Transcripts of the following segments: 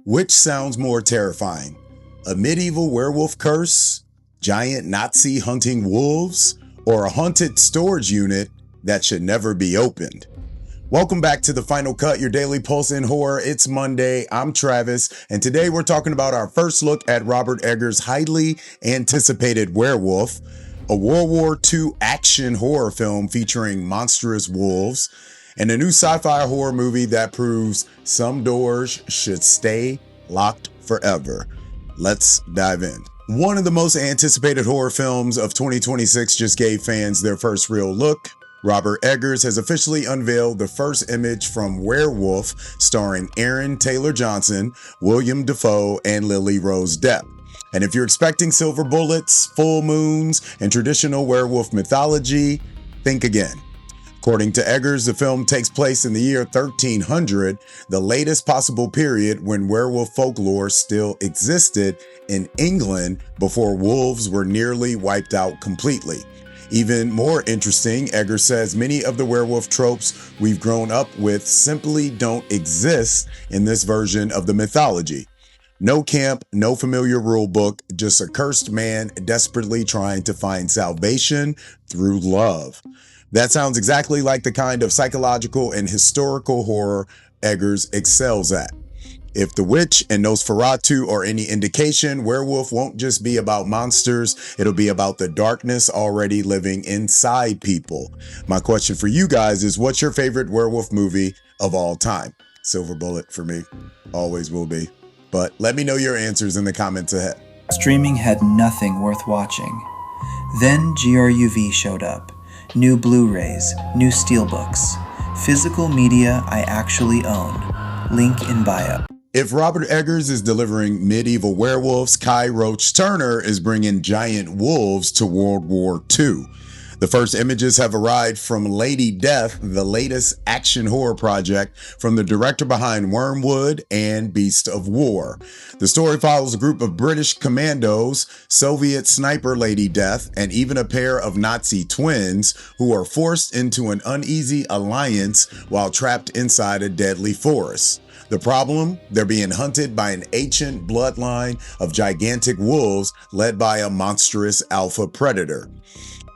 Which sounds more terrifying? A medieval werewolf curse, giant Nazi hunting wolves, or a haunted storage unit that should never be opened? Welcome back to The Final Cut, your daily pulse in horror. It's Monday. I'm Travis, and today we're talking about our first look at Robert Eggers' highly anticipated Werwulf, a World War II action horror film featuring monstrous wolves, and a new sci-fi horror movie that proves some doors should stay locked forever. Let's dive in. One of the most anticipated horror films of 2026 just gave fans their first real look. Robert Eggers has officially unveiled the first image from Werwulf, starring Aaron Taylor Johnson, William Dafoe, and Lily Rose Depp. And if you're expecting silver bullets, full moons, and traditional werewolf mythology, think again. According to Eggers, the film takes place in the year 1300, the latest possible period when werewolf folklore still existed in England before wolves were nearly wiped out completely. Even more interesting, Eggers says many of the werewolf tropes we've grown up with simply don't exist in this version of the mythology. No camp, no familiar rule book, just a cursed man desperately trying to find salvation through love. That sounds exactly like the kind of psychological and historical horror Eggers excels at. If The Witch and Nosferatu are any indication, Werewolf won't just be about monsters, it'll be about the darkness already living inside people. My question for you guys is, what's your favorite werewolf movie of all time? Silver bullet for me, always will be. But let me know your answers in the comments ahead. Streaming had nothing worth watching. Then GRUV showed up. New Blu-rays, new steelbooks, physical media I actually own. Link in bio. If Robert Eggers is delivering medieval werewolves, Kiah Roache-Turner is bringing giant wolves to World War II. The first images have arrived from Lady Death, the latest action horror project from the director behind Wormwood and Beast of War. The story follows a group of British commandos, Soviet sniper Lady Death, and even a pair of Nazi twins who are forced into an uneasy alliance while trapped inside a deadly forest. The problem? They're being hunted by an ancient bloodline of gigantic wolves led by a monstrous alpha predator.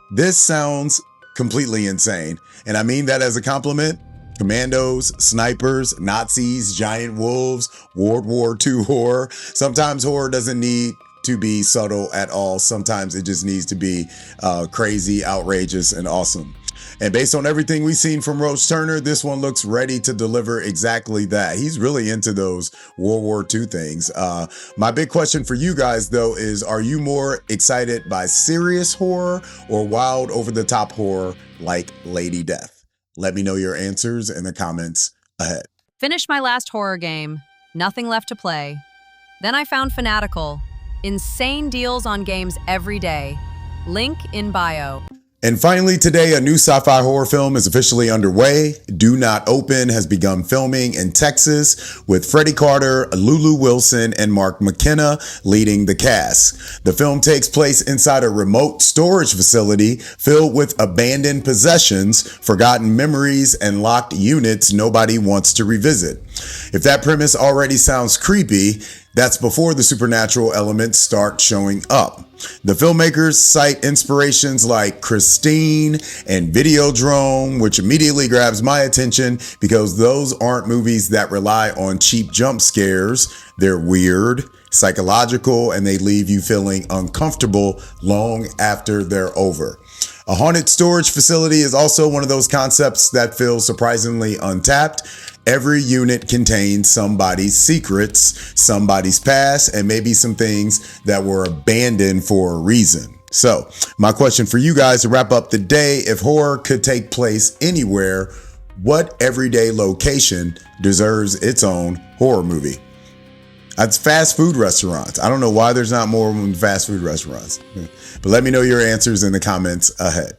This sounds completely insane, and I mean that as a compliment. Commandos, snipers, Nazis, giant wolves, World War II horror. Sometimes horror doesn't need to be subtle at all. Sometimes it just needs to be crazy, outrageous, and awesome. And based on everything we've seen from Roache-Turner, this one looks ready to deliver exactly that. He's really into those World War II things. My big question for you guys, though, is are you more excited by serious horror or wild over-the-top horror like Lady Death? Let me know your answers in the comments ahead. Finished my last horror game. Nothing left to play. Then I found Fanatical. Insane deals on games every day. Link in bio. And finally today, a new sci-fi horror film is officially underway. Do Not Open has begun filming in Texas with Freddie Carter, Lulu Wilson, and Mark McKenna leading the cast. The film takes place inside a remote storage facility filled with abandoned possessions, forgotten memories, and locked units nobody wants to revisit. If that premise already sounds creepy, that's before the supernatural elements start showing up. The filmmakers cite inspirations like Christine and Videodrome, which immediately grabs my attention because those aren't movies that rely on cheap jump scares. They're weird, psychological, and they leave you feeling uncomfortable long after they're over. A haunted storage facility is also one of those concepts that feels surprisingly untapped. Every unit contains somebody's secrets, somebody's past, and maybe some things that were abandoned for a reason. So, my question for you guys to wrap up the day, if horror could take place anywhere, what everyday location deserves its own horror movie? It's fast food restaurants. I don't know why there's not more fast food restaurants. But let me know your answers in the comments ahead.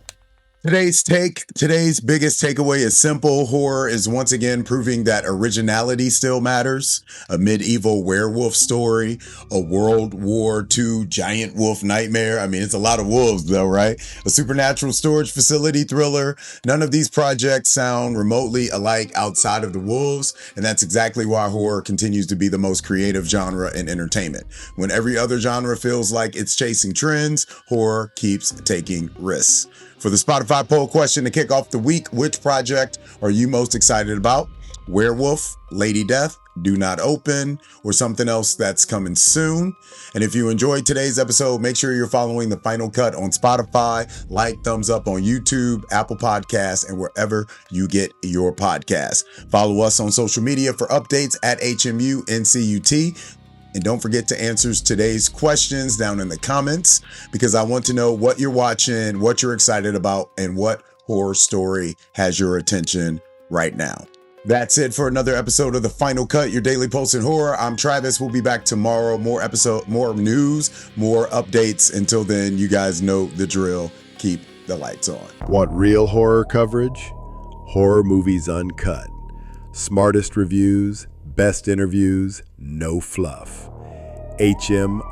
Today's biggest takeaway is simple. Horror is once again proving that originality still matters. A medieval werewolf story, a World War II giant wolf nightmare. I mean, it's a lot of wolves though, right? A supernatural storage facility thriller. None of these projects sound remotely alike outside of the wolves, and that's exactly why horror continues to be the most creative genre in entertainment. When every other genre feels like it's chasing trends, horror keeps taking risks. For the Spotify poll question to kick off the week, which project are you most excited about? Werewolf, Lady Death, Do Not Open, or something else that's coming soon? And if you enjoyed today's episode, make sure you're following The Final Cut on Spotify, like, thumbs up on YouTube, Apple Podcasts, and wherever you get your podcasts. Follow us on social media for updates at HMUNCUT. And don't forget to answer today's questions down in the comments, because I want to know what you're watching, what you're excited about, and what horror story has your attention right now. That's it for another episode of The Final Cut, your daily pulse in horror. I'm Travis. We'll be back tomorrow. More news, more updates. Until then, you guys know the drill. Keep the lights on. Want real horror coverage? Horror Movies Uncut. Smartest reviews, best interviews, no fluff. HMUNCUT.com.